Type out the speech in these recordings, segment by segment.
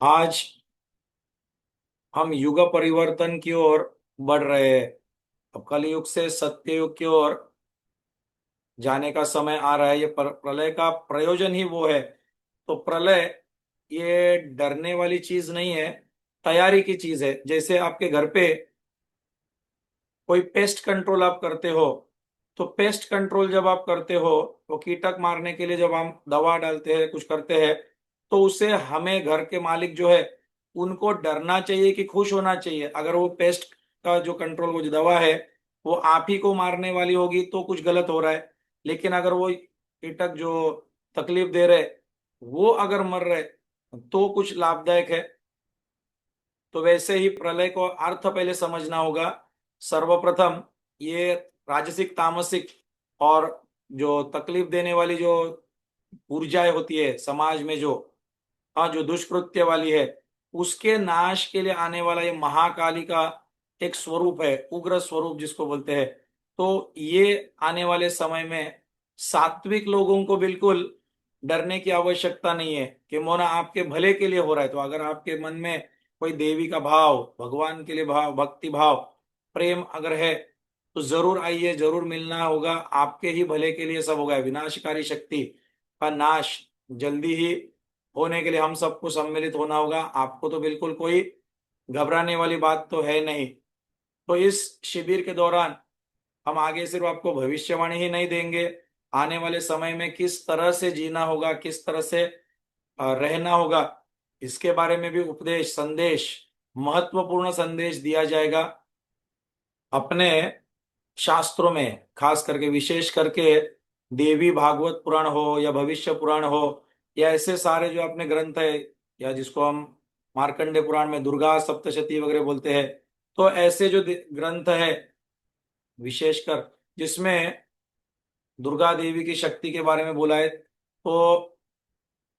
आज हम युग परिवर्तन की ओर बढ़ रहे हैं। अब कलयुग से सत्ययुग की ओर जाने का समय आ रहा है। ये प्रलय का प्रयोजन ही वो है। तो प्रलय ये डरने वाली चीज नहीं है, तैयारी की चीज है। जैसे आपके घर पे कोई पेस्ट कंट्रोल आप करते हो, तो पेस्ट कंट्रोल जब आप करते हो, वो कीटक मारने के लिए जब हम दवा डालते हैं, कुछ करते हैं, तो उससे हमें घर के मालिक जो है उनको डरना चाहिए कि खुश होना चाहिए। अगर वो पेस्ट का जो कंट्रोल, वो जो दवा है, वो आप ही को मारने वाली होगी तो कुछ गलत हो रहा है। लेकिन अगर वो कीटक जो तकलीफ दे रहे, वो अगर मर रहे, तो कुछ लाभदायक है। तो वैसे ही प्रलय को अर्थ पहले समझना होगा। सर्वप्रथम ये राजसिक, तामसिक और जो तकलीफ देने वाली जो ऊर्जाएं होती है समाज में, जो हाँ जो दुष्कृत्य वाली है, उसके नाश के लिए आने वाला ये महाकाली का एक स्वरूप है, उग्र स्वरूप जिसको बोलते हैं। तो ये आने वाले समय में सात्विक लोगों को बिल्कुल डरने की आवश्यकता नहीं है कि मोना आपके भले के लिए हो रहा है। तो अगर आपके मन में कोई देवी का भाव, भगवान के लिए भाव, भक्ति भाव, प्रेम अगर है, तो जरूर आइए, जरूर मिलना होगा। आपके ही भले के लिए सब होगा। विनाशकारी शक्ति का नाश जल्दी ही होने के लिए हम सबको सम्मिलित होना होगा। आपको तो बिल्कुल कोई घबराने वाली बात तो है नहीं। तो इस शिविर के दौरान हम आगे सिर्फ आपको भविष्यवाणी ही नहीं देंगे, आने वाले समय में किस तरह से जीना होगा, किस तरह से रहना होगा, इसके बारे में भी उपदेश, संदेश, महत्वपूर्ण संदेश दिया जाएगा। अपने शास्त्रों में खास करके, विशेष करके देवी भागवत पुराण हो या भविष्य पुराण हो, या ऐसे सारे जो अपने ग्रंथ है, या जिसको हम मार्कंडे पुराण में दुर्गा सप्तशती वगैरह बोलते हैं, तो ऐसे जो ग्रंथ है विशेषकर, जिसमें दुर्गा देवी की शक्ति के बारे में बोला है, तो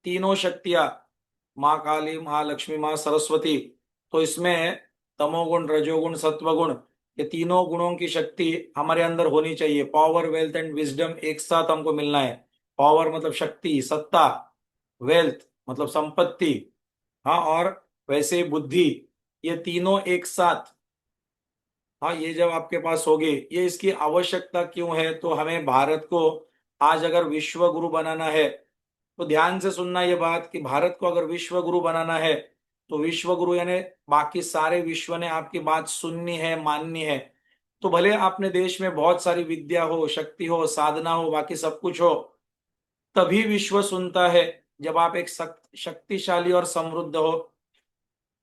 तीनों शक्तियां, माँ काली, माँ लक्ष्मी, माँ सरस्वती, तो इसमें तमोगुण, रजोगुण, सत्वगुण, ये तीनों गुणों की शक्ति हमारे अंदर होनी चाहिए। पावर, वेल्थ एंड विजडम एक साथ हमको मिलना है। पावर मतलब शक्ति, सत्ता, वेल्थ मतलब संपत्ति, हाँ, और वैसे ही बुद्धि, ये तीनों एक साथ, हाँ, ये जब आपके पास होगी, ये इसकी आवश्यकता क्यों है? तो हमें भारत को आज अगर विश्व गुरु बनाना है, तो ध्यान से सुनना ये बात कि भारत को अगर विश्व गुरु बनाना है, तो विश्व गुरु यानी बाकी सारे विश्व ने आपकी बात सुननी है, माननी है। तो भले अपने देश में बहुत सारी विद्या हो, शक्ति हो, साधना हो, बाकी सब कुछ हो, तभी विश्व सुनता है जब आप एक शक्तिशाली और समृद्ध हो।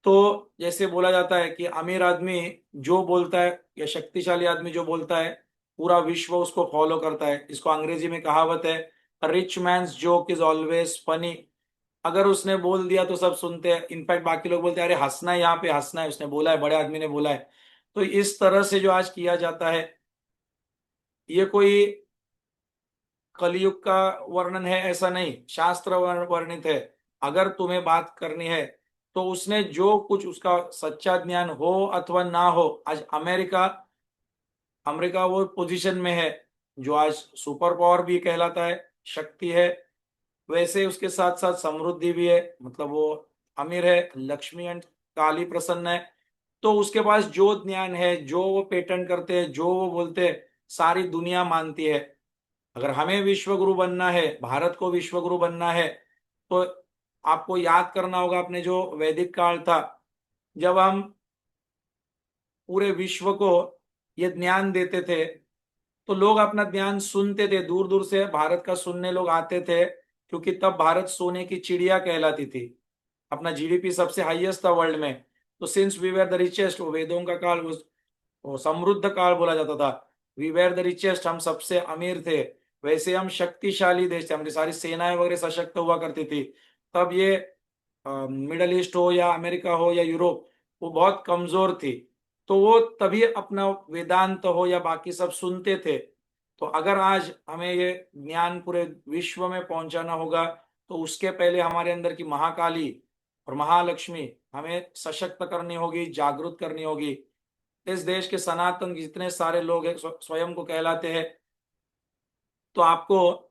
तो जैसे बोला जाता है कि अमीर आदमी जो बोलता है या शक्तिशाली आदमी जो बोलता है, पूरा विश्व उसको फॉलो करता है। इसको अंग्रेजी में कहावत है, rich mains joke is always funny. अगर उसने बोल दिया तो सब सुनते हैं। इनफैक्ट बाकी लोग बोलते हैं अरे हंसना है, यहाँ पे हंसना है, उसने बोला है, बड़े आदमी ने बोला है। तो इस तरह से जो आज किया जाता है, ये कोई कलयुग का वर्णन है ऐसा नहीं, शास्त्र वर्णित है। अगर तुम्हें बात करनी है, तो उसने जो कुछ, उसका सच्चा ज्ञान हो अथवा ना हो, आज अमेरिका, अमेरिका वो पोजीशन में है जो आज सुपर पावर भी कहलाता है, शक्ति है। वैसे उसके साथ साथ समृद्धि भी है, मतलब वो अमीर है, लक्ष्मी एंड काली प्रसन्न है। तो उसके पास जो ज्ञान है, जो वो पेटेंट करते हैं, जो वो बोलते हैं, सारी दुनिया मानती है। अगर हमें विश्व गुरु बनना है, भारत को विश्व गुरु बनना है, तो आपको याद करना होगा अपने जो वैदिक काल था, जब हम पूरे विश्व को ये ज्ञान देते थे, तो लोग अपना ज्ञान सुनते थे, दूर दूर से भारत का सुनने लोग आते थे, क्योंकि तब भारत सोने की चिड़िया कहलाती थी। अपना जीडीपी सबसे हाईएस्ट था वर्ल्ड में। तो since we were the richest, वो वेदों का काल, वो समृद्ध काल बोला जाता था। वी वेर द रिचेस्ट, हम सबसे अमीर थे। वैसे हम शक्तिशाली देश थे, हमारी सारी सेनाएं वगैरह सशक्त हुआ करती थी। तब ये मिडल ईस्ट हो या अमेरिका हो या यूरोप, वो बहुत कमजोर थी। तो वो तभी अपना वेदांत हो या बाकी सब सुनते थे। तो अगर आज हमें ये ज्ञान पूरे विश्व में पहुंचाना होगा, तो उसके पहले हमारे अंदर की महाकाली और महालक्ष्मी हमें सशक्त करनी होगी, जागृत करनी होगी। इस देश के सनातन जितने सारे लोग हैं, स्वयं को कहलाते हैं, तो आपको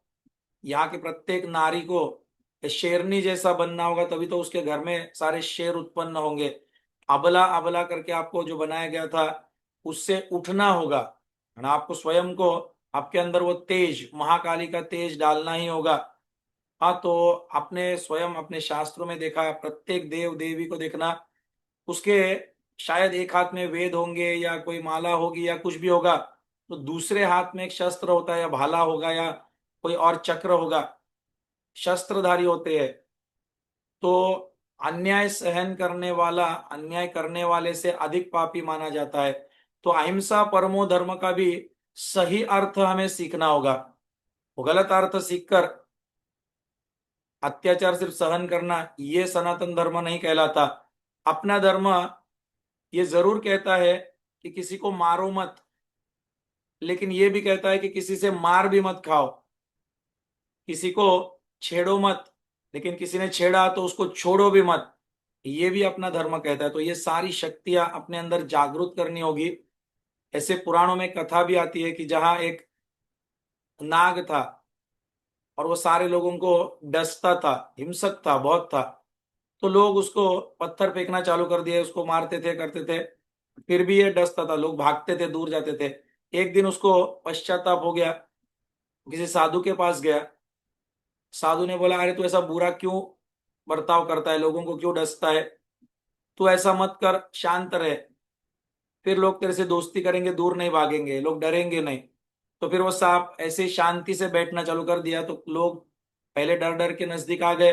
यहाँ की प्रत्येक नारी को शेरनी जैसा बनना होगा, तभी तो उसके घर में सारे शेर उत्पन्न होंगे। अबला अबला करके आपको जो बनाया गया था, उससे उठना होगा, है ना। आपको स्वयं को, आपके अंदर वो तेज, महाकाली का तेज डालना ही होगा। हाँ, तो आपने स्वयं अपने शास्त्रों में देखा, प्रत्येक देव देवी को देखना, उसके शायद एक हाथ में वेद होंगे या कोई माला होगी या कुछ भी होगा, तो दूसरे हाथ में एक शस्त्र होता है या भाला होगा या कोई और चक्र होगा, शस्त्रधारी होते हैं। तो अन्याय सहन करने वाला अन्याय करने वाले से अधिक पापी माना जाता है। तो अहिंसा परमो धर्म का भी सही अर्थ हमें सीखना होगा। वो गलत अर्थ सीखकर अत्याचार सिर्फ सहन करना, ये सनातन धर्म नहीं कहलाता। अपना धर्म ये जरूर कहता है कि किसी को मारो मत, लेकिन ये भी कहता है कि किसी से मार भी मत खाओ। किसी को छेड़ो मत, लेकिन किसी ने छेड़ा तो उसको छोड़ो भी मत, ये भी अपना धर्म कहता है। तो ये सारी शक्तियां अपने अंदर जागृत करनी होगी। ऐसे पुराणों में कथा भी आती है कि जहां एक नाग था और वो सारे लोगों को डसता था, हिंसक था, बहुत था। तो लोग उसको पत्थर फेंकना चालू कर दिए, उसको मारते थे, करते थे, फिर भी ये डसता था, लोग भागते थे, दूर जाते थे। एक दिन उसको पश्चाताप हो गया, किसी साधु के पास गया। साधु ने बोला, अरे तू ऐसा बुरा क्यों बर्ताव करता है, लोगों को क्यों डसता है, तू ऐसा मत कर, शांत रहे, फिर लोग तेरे से दोस्ती करेंगे, दूर नहीं भागेंगे, लोग डरेंगे नहीं। तो फिर वो सांप ऐसे शांति से बैठना चालू कर दिया, तो लोग पहले डर डर के नजदीक आ गए,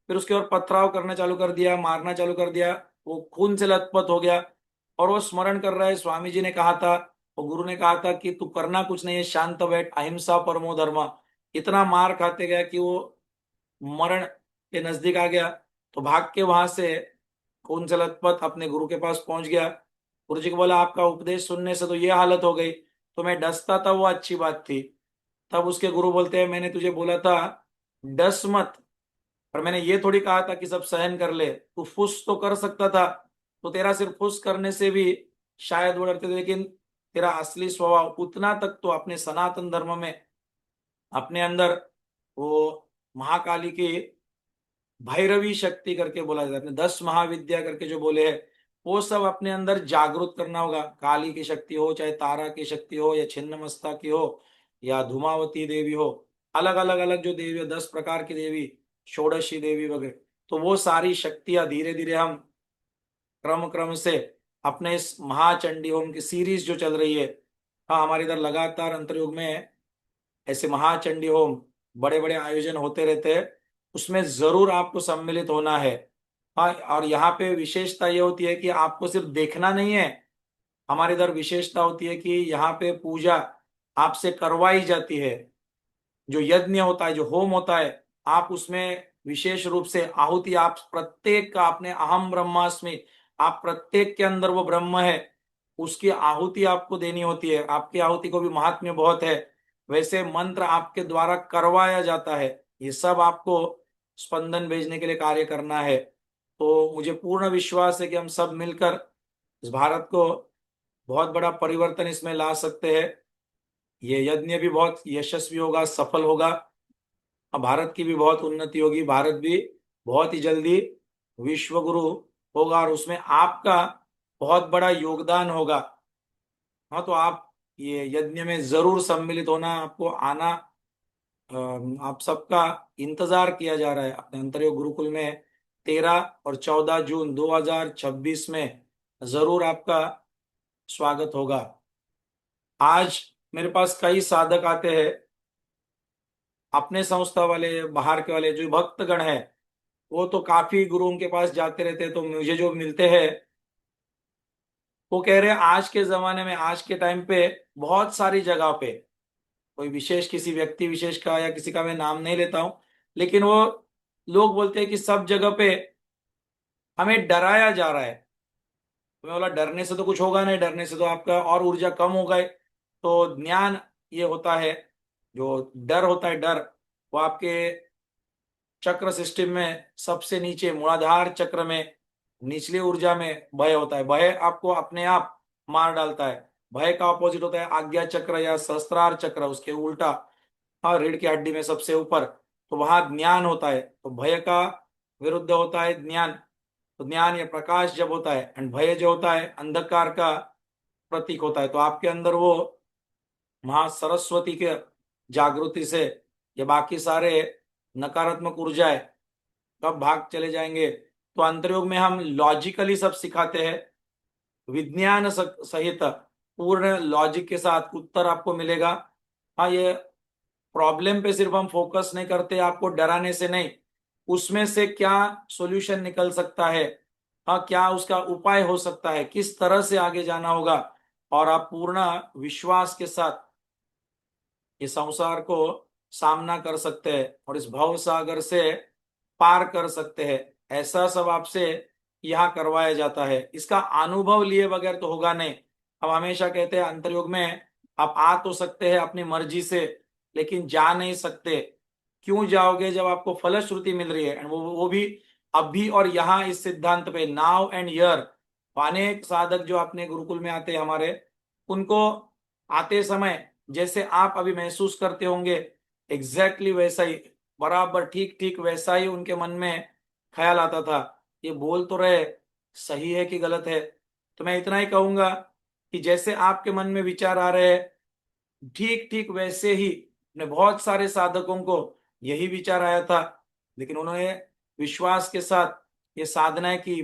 फिर उसके और पथराव करना चालू कर दिया, मारना चालू कर दिया। वो खून से लथपथ हो गया और वो स्मरण कर रहा है, स्वामी जी ने कहा था, वो गुरु ने कहा था कि तू करना कुछ नहीं है, शांत बैठ, अहिंसा परमो धर्म। इतना मार खाते गया कि वो मरण के नजदीक आ गया। तो भाग के वहां से खून से लथपथ अपने गुरु के पास पहुंच गया। गुरु जी को बोला, आपका उपदेश सुनने से तो ये हालत हो गई, तो मैं डसता था, वो अच्छी बात थी। तब उसके गुरु बोलते हैं, मैंने तुझे बोला था डस मत, पर मैंने ये थोड़ी कहा था कि सब सहन कर ले। तू फुस तो कर सकता था, तो तेरा सिर्फ फुस करने से भी शायद वो डरते थे, लेकिन तेरा असली स्वभाव उतना तक तो अपने सनातन धर्म में अपने अंदर वो महाकाली की भैरवी शक्ति करके बोला जाता है, अपने 10 महाविद्या करके जो बोले हैं, वो सब अपने अंदर जागृत करना होगा। काली की शक्ति हो, चाहे तारा की शक्ति हो, या छिन्नमस्ता की हो, या धूमावती देवी हो, अलग अलग अलग जो देवी है, 10 प्रकार की देवी, षोडशी देवी वगैरह, तो वो सारी शक्तियां धीरे धीरे हम क्रम क्रम से अपने इस महाचंडी होम की सीरीज जो चल रही है, हाँ, हमारे इधर लगातार अंतर्युग में ऐसे महाचंडी होम बड़े बड़े आयोजन होते रहते हैं, उसमें जरूर आपको सम्मिलित होना है। हाँ, और यहाँ पे विशेषता ये होती है कि आपको सिर्फ देखना नहीं है, हमारे इधर विशेषता होती है कि यहाँ पे पूजा आपसे करवाई जाती है। जो यज्ञ होता है, जो होम होता है, आप उसमें विशेष रूप से आहुति, आप प्रत्येक का, आपने अहम ब्रह्मास्मि, आप प्रत्येक के अंदर वो ब्रह्म है, उसकी आहुति आपको देनी होती है। आपकी आहुति को भी महात्म्य बहुत है। वैसे मंत्र आपके द्वारा करवाया जाता है। ये सब आपको स्पंदन भेजने के लिए कार्य करना है। तो मुझे पूर्ण विश्वास है कि हम सब मिलकर इस भारत को बहुत बड़ा परिवर्तन इसमें ला सकते हैं। ये यज्ञ भी बहुत यशस्वी होगा, सफल होगा, और भारत की भी बहुत उन्नति होगी। भारत भी बहुत ही जल्दी विश्व गुरु होगा, और उसमें आपका बहुत बड़ा योगदान होगा। हाँ, तो आप ये यज्ञ में जरूर सम्मिलित होना, आपको आना। आप सबका इंतजार किया जा रहा है अपने अंतरयोग गुरुकुल में। 13 और 14 जून 2026 में जरूर आपका स्वागत होगा। आज मेरे पास कई साधक आते हैं, अपने संस्था वाले, बाहर के वाले जो भक्तगण है, वो तो काफी गुरुओं के पास जाते रहते हैं। तो मुझे जो मिलते हैं, वो कह रहे हैं आज के जमाने में, आज के टाइम पे बहुत सारी जगह पे, कोई विशेष किसी व्यक्ति विशेष का या किसी का मैं नाम नहीं लेता हूं, लेकिन वो लोग बोलते हैं कि सब जगह पे हमें डराया जा रहा है। तो मैं बोला, डरने से तो कुछ होगा नहीं, डरने से तो आपका और ऊर्जा कम हो गए। तो ज्ञान ये होता है, जो डर होता है, डर वो आपके चक्र सिस्टम में सबसे नीचे मूलाधार चक्र में निचली ऊर्जा में भय होता है। भय आपको अपने आप मार डालता है। भय का ऑपोजिट होता है आज्ञा चक्र या सहस्त्रार चक्र, उसके उल्टा, हाँ, रीढ़ की हड्डी में सबसे ऊपर। तो वहां ज्ञान होता है, तो भय का विरुद्ध होता है ज्ञान। तो ज्ञान या प्रकाश जब होता है, एंड भय जो होता है अंधकार का प्रतीक होता है। तो आपके अंदर वो महा सरस्वती के जागृति से ये बाकी सारे नकारात्मक ऊर्जाएं कब भाग चले जाएंगे। तो अंतर्योग में हम लॉजिकली सब सिखाते हैं, विज्ञान सहित पूर्ण लॉजिक के साथ उत्तर आपको मिलेगा। हाँ, ये प्रॉब्लम पे सिर्फ हम फोकस नहीं करते, आपको डराने से नहीं, उसमें से क्या सॉल्यूशन निकल सकता है, हाँ क्या उसका उपाय हो सकता है, किस तरह से आगे जाना होगा, और आप पूर्ण विश्वास के साथ इस संसार को सामना कर सकते हैं और इस भव सागर से पार कर सकते हैं। ऐसा सब आपसे यहाँ करवाया जाता है। इसका अनुभव लिए बगैर तो होगा नहीं। हम हमेशा कहते हैं अंतर्योग में आप आ तो सकते हैं अपनी मर्जी से, लेकिन जा नहीं सकते। क्यों जाओगे जब आपको फलश्रुति मिल रही है, एंड वो भी अभी और यहाँ इस सिद्धांत पे, नाउ एंड हियर। अनेक साधक जो अपने गुरुकुल में आते हैं हमारे, उनको आते समय जैसे आप अभी महसूस करते होंगे, एग्जैक्टली वैसा ही, बराबर ठीक ठीक वैसा ही उनके मन में ख्याल आता था। ये बोल तो रहे, सही है कि गलत है। तो मैं इतना ही कहूंगा कि जैसे आपके मन में विचार आ रहे हैं, ठीक ठीक वैसे ही ने बहुत सारे साधकों को यही विचार आया था, लेकिन उन्होंने विश्वास के साथ ये साधनाएं की।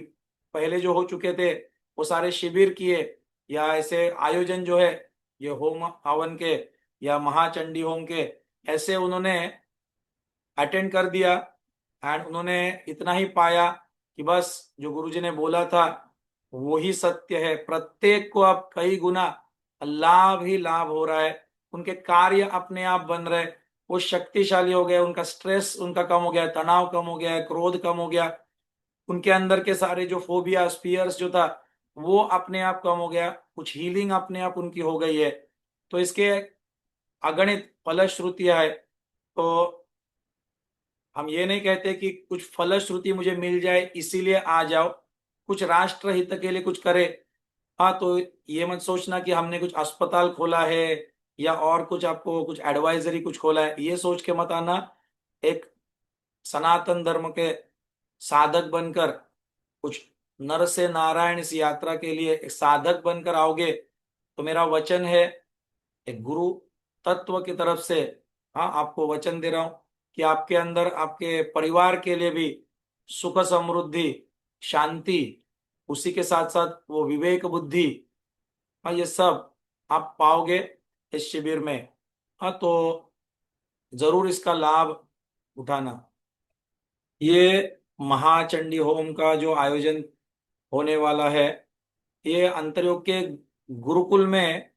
पहले जो हो चुके थे वो सारे शिविर किए, या ऐसे आयोजन जो है, ये होम हवन के या महाचंडी होम के, ऐसे उन्होंने अटेंड कर दिया। एंड उन्होंने इतना ही पाया कि बस जो गुरुजी ने बोला था वो ही सत्य है। प्रत्येक को अब कई गुना लाभ ही लाभ हो रहा है, उनके कार्य अपने आप बन रहे, वो शक्तिशाली हो गए, उनका स्ट्रेस उनका कम हो गया, तनाव कम हो गया, क्रोध कम हो गया, उनके अंदर के सारे जो फोबिया स्पियर्स जो था वो अपने आप कम हो गया, कुछ हीलिंग अपने आप उनकी हो गई है। तो इसके अगणित फलश्रुतियां है। तो हम ये नहीं कहते कि कुछ फलश्रुति मुझे मिल जाए इसीलिए आ जाओ, कुछ राष्ट्र हित के लिए कुछ करे। हाँ, तो ये मत सोचना कि हमने कुछ अस्पताल खोला है या और कुछ आपको कुछ एडवाइजरी कुछ खोला है, ये सोच के मत आना। एक सनातन धर्म के साधक बनकर, कुछ नर से नारायण इस यात्रा के लिए एक साधक बनकर आओगे, तो मेरा वचन है, एक गुरु तत्व की तरफ से, हाँ आपको वचन दे रहा हूं कि आपके अंदर आपके परिवार के लिए भी सुख समृद्धि शांति, उसी के साथ साथ वो विवेक बुद्धि, हाँ ये सब आप पाओगे इस शिविर में। हाँ, तो जरूर इसका लाभ उठाना। ये महाचंडी होम का जो आयोजन होने वाला है, ये अंतर्योग के गुरुकुल में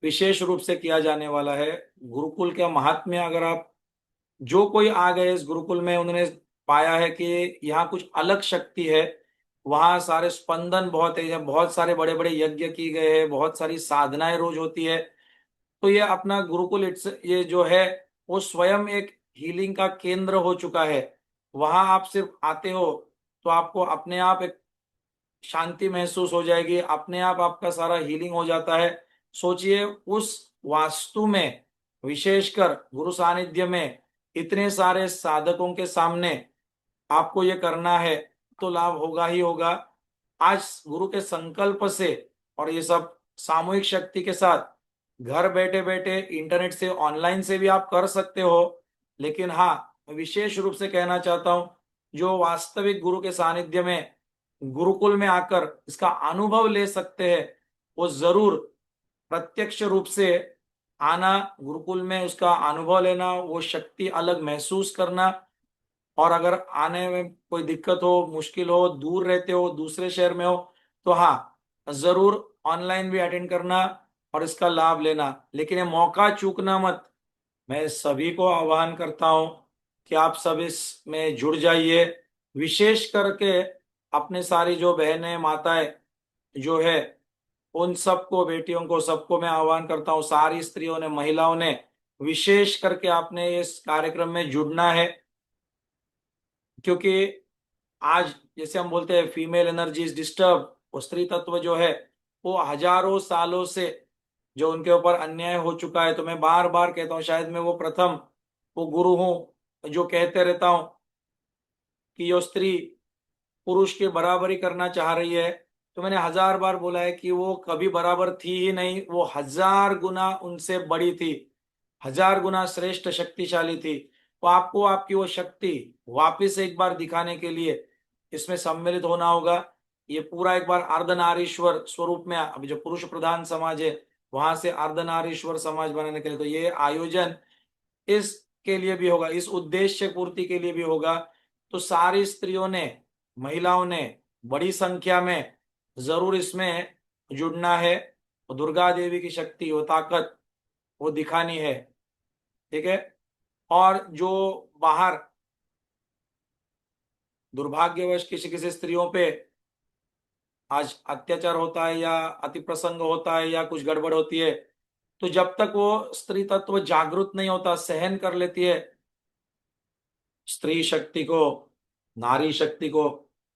विशेष रूप से किया जाने वाला है। गुरुकुल का महात्म्य, अगर आप जो कोई आ गए इस गुरुकुल में, उन्होंने पाया है कि यहाँ कुछ अलग शक्ति है। वहाँ सारे स्पंदन बहुत है, यहाँ बहुत सारे बड़े बड़े यज्ञ की गए हैं, बहुत सारी साधनाएं रोज होती है। तो ये अपना गुरुकुल ये जो है वो स्वयं एक हीलिंग का केंद्र हो चुका है। वहां आप सिर्फ आते हो तो आपको अपने आप एक शांति महसूस हो जाएगी, अपने आप आपका सारा हीलिंग हो जाता है। सोचिए उस वास्तु में, विशेषकर गुरु सानिध्य में, इतने सारे साधकों के सामने आपको ये करना है, तो लाभ होगा ही होगा। आज गुरु के संकल्प से और ये सब सामूहिक शक्ति के साथ घर बैठे बैठे इंटरनेट से ऑनलाइन से भी आप कर सकते हो। लेकिन हाँ, विशेष रूप से कहना चाहता हूं, जो वास्तविक गुरु के सानिध्य में गुरुकुल में आकर इसका अनुभव ले सकते हैं, वो जरूर प्रत्यक्ष रूप से आना, गुरुकुल में उसका अनुभव लेना, वो शक्ति अलग महसूस करना। और अगर आने में कोई दिक्कत हो, मुश्किल हो, दूर रहते हो, दूसरे शहर में हो, तो हाँ जरूर ऑनलाइन भी अटेंड करना और इसका लाभ लेना, लेकिन ये मौका चूकना मत। मैं सभी को आह्वान करता हूं कि आप सब इसमें जुड़ जाइए। विशेष करके अपने सारी जो बहनें माताएं जो है, उन सबको, बेटियों को, सबको मैं आह्वान करता हूँ, सारी स्त्रियों ने, महिलाओं ने, विशेष करके आपने इस कार्यक्रम में जुड़ना है। क्योंकि आज जैसे हम बोलते हैं फीमेल एनर्जी इज डिस्टर्ब, वो स्त्री तत्व जो है वो हजारों सालों से जो उनके ऊपर अन्याय हो चुका है। तो मैं बार बार कहता हूँ, शायद मैं वो प्रथम वो गुरु हूँ जो कहते रहता हूं कि यो स्त्री पुरुष के बराबरी करना चाह रही है, तो मैंने 1000 बार बोला है कि वो कभी बराबर थी ही नहीं, वो 1000 गुना उनसे बड़ी थी, 1000 गुना श्रेष्ठ शक्तिशाली थी। तो आपको आपकी वो शक्ति वापिस एक बार दिखाने के लिए इसमें सम्मिलित होना होगा। ये पूरा एक बार अर्धनारीश्वर स्वरूप में, अभी जो पुरुष प्रधान समाज है वहां से अर्धनारीश्वर समाज बनाने के लिए, तो ये आयोजन इसके लिए भी होगा, इस उद्देश्य पूर्ति के लिए भी होगा। तो सारी स्त्रियों ने, महिलाओं ने बड़ी संख्या में जरूर इसमें जुड़ना है। और दुर्गा देवी की शक्ति, वो ताकत वो दिखानी है, ठीक है। और जो बाहर दुर्भाग्यवश किसी किसी स्त्रियों पे आज अत्याचार होता है या अति प्रसंग होता है या कुछ गड़बड़ होती है, तो जब तक वो स्त्री तत्व जागृत नहीं होता, सहन कर लेती है, स्त्री शक्ति को, नारी शक्ति को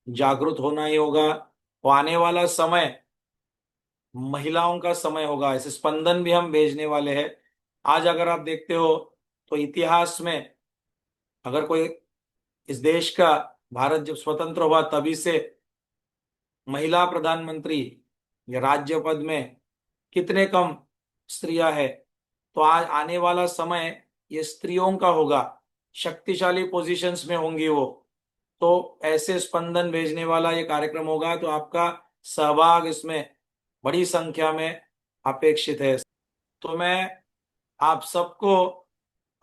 जागृत होना ही होगा। वो आने वाला समय महिलाओं का समय होगा। ऐसे स्पंदन भी हम भेजने वाले हैं। आज अगर आप देखते हो तो इतिहास में अगर कोई, इस देश का, भारत जब स्वतंत्र हुआ तभी से महिला प्रधानमंत्री या राज्य पद में कितने कम स्त्रियां है। तो आज आने वाला समय ये स्त्रियों का होगा, शक्तिशाली पोजीशंस में होंगी वो। तो ऐसे स्पंदन भेजने वाला ये कार्यक्रम होगा, तो आपका सहभाग इसमें बड़ी संख्या में अपेक्षित है। तो मैं आप सबको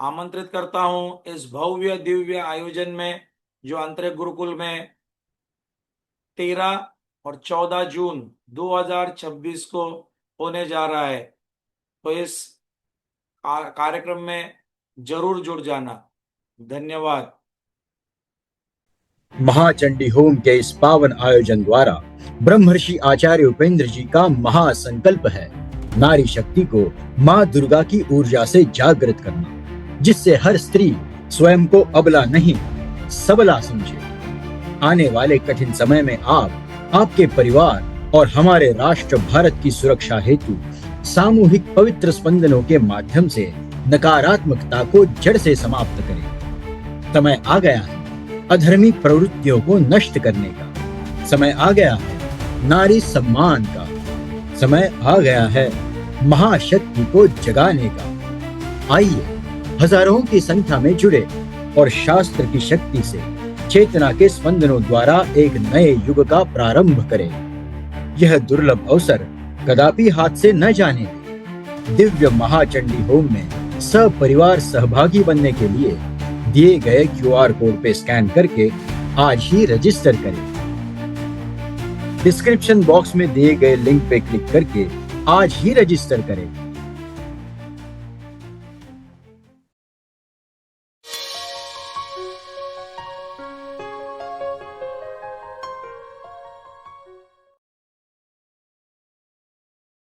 आमंत्रित करता हूं इस भव्य दिव्य आयोजन में, जो आंतरिक गुरुकुल में 13 और 14 जून 2026 को होने जा रहा है। तो इस कार्यक्रम में जरूर जुड़ जाना। धन्यवाद। महाचंडी होम के इस पावन आयोजन द्वारा ब्रह्मर्षि आचार्य उपेंद्र जी का महासंकल्प है नारी शक्ति को माँ दुर्गा की ऊर्जा से जागृत करना, जिससे हर स्त्री स्वयं को अबला नहीं सबला समझे। आने वाले कठिन समय में आप, आपके परिवार और हमारे राष्ट्र भारत की सुरक्षा हेतु सामूहिक पवित्र स्पंदनों के माध्यम से नकारात्मकता को जड़ से समाप्त करें। समय आ गया है अधर्मी प्रवृत्तियों को नष्ट करने का। समय आ गया है नारी सम्मान का। समय आ गया है महाशक्ति को जगाने का। आइए हजारों की संख्या में जुड़े और शास्त्र की शक्ति से चेतना के स्पंदनों द्वारा एक नए युग का प्रारंभ करें। यह दुर्लभ अवसर कदापि हाथ से न जाने दें। दिव्य महाचंडी होम में सपरिवार सहभागी बनने के लिए दिए गए QR कोड पे स्कैन करके आज ही रजिस्टर करें। डिस्क्रिप्शन बॉक्स में दिए गए लिंक पे क्लिक करके आज ही रजिस्टर करें।